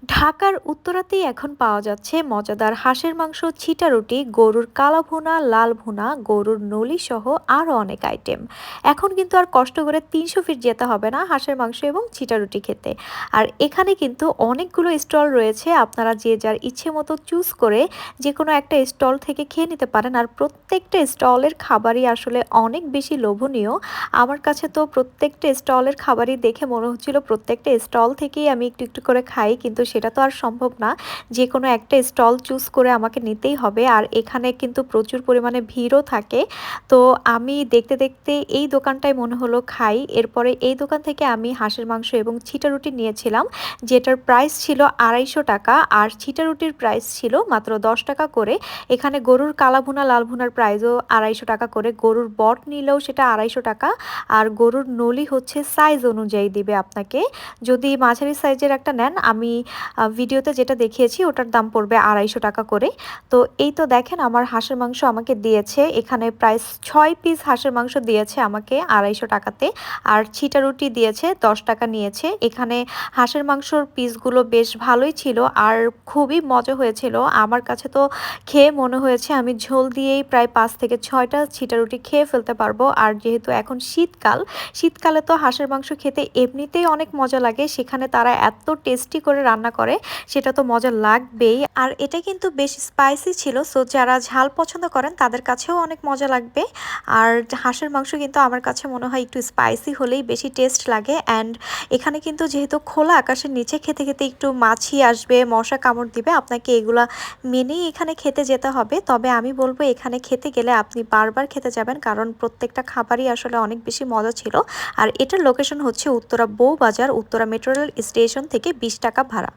ঢাকার উত্তরাতেই এখন পাওয়া যাচ্ছে মজাদার হাঁসের মাংস, ছিটা রুটি, গরুর কালা ভুনা, লাল ভুনা, গরুর নলি সহ আরও অনেক আইটেম। এখন কিন্তু আর কষ্ট করে ৩০০ ফিট যেতে হবে না হাঁসের মাংস এবং ছিটা রুটি খেতে। আর এখানে কিন্তু অনেকগুলো স্টল রয়েছে, আপনারা যে যার ইচ্ছে মতো চুজ করে যে কোনো একটা স্টল থেকে খেয়ে নিতে পারেন। আর প্রত্যেকটা স্টলের খাবারই আসলে অনেক বেশি লোভনীয়। আমার কাছে তো প্রত্যেকটা স্টলের খাবারই দেখে মনে হচ্ছিল প্রত্যেকটা স্টল থেকেই আমি একটু একটু করে খাই, কিন্তু সেটা তো আর সম্ভব না। যে কোনো একটা স্টল চুজ করে আমাকে নিতেই হবে। আর এখানে কিন্তু প্রচুর পরিমাণে ভিড়ও থাকে। তো আমি দেখতে দেখতে এই দোকানটাই মনে হলো খাই। এরপরে এই দোকান থেকে আমি হাঁসের মাংস এবং ছিটা রুটি নিয়েছিলাম, যেটার প্রাইস ছিল ২৫০ টাকা আর ছিটা রুটির প্রাইস ছিল মাত্র ১০ টাকা করে। এখানে গরুর কালা ভুনা, লাল ভুনার প্রাইসও ২৫০ টাকা করে, গরুর বট নিলেও সেটা ২৫০ টাকা। আর গরুর নলি হচ্ছে সাইজ অনুযায়ী দিবে আপনাকে। যদি মাঝারি সাইজের একটা নেন, আমি ভিডিওতে যেটা দেখিয়েছি ওটার দাম পড়বে ২৫০ টাকা করে। তো এই তো দেখেন আমার হাঁসের মাংস আমাকে দিয়েছে, এখানে প্রায় ৬ পিস হাঁসের মাংস দিয়েছে আমাকে ২৫০ টাকাতে। আর ছিটা রুটি দিয়েছে ১০ টাকা নিয়েছে। এখানে হাঁসের মাংসর পিসগুলো বেশ ভালোই ছিল আর খুবই মজা হয়েছিল। আমার কাছে তো খেয়ে মনে হয়েছে আমি ঝোল দিয়েই প্রায় ৫ থেকে ৬টা ছিটা রুটি খেয়ে ফেলতে পারবো। আর যেহেতু এখন শীতকাল, শীতকালে তো হাঁসের মাংস খেতে এমনিতেই অনেক মজা লাগে, সেখানে তারা এত টেস্টি করে রান্না করে, সেটা তো মজা লাগবেই। আর এটা কিন্তু বেশ স্পাইসি ছিল, সো যারা ঝাল পছন্দ করেন তাদের কাছেও অনেক মজা লাগবে। আর হাঁসের মাংস কিন্তু আমার কাছে মনে হয় একটু স্পাইসি হলেই বেশি টেস্ট লাগে। অ্যান্ড এখানে কিন্তু যেহেতু খোলা আকাশের নিচে, খেতে খেতে একটু মাছি আসবে, মশা কামড় দিবে, আপনাকে এগুলা মেনেই এখানে খেতে যেতে হবে। তবে আমি বলবো এখানে খেতে গেলে আপনি বারবার খেতে যাবেন, কারণ প্রত্যেকটা খাবারই আসলে অনেক বেশি মজা ছিল। আর এটার লোকেশন হচ্ছে Uttara Bowbazar, Uttara metro rail station থেকে ২০ টাকা ভাড়া।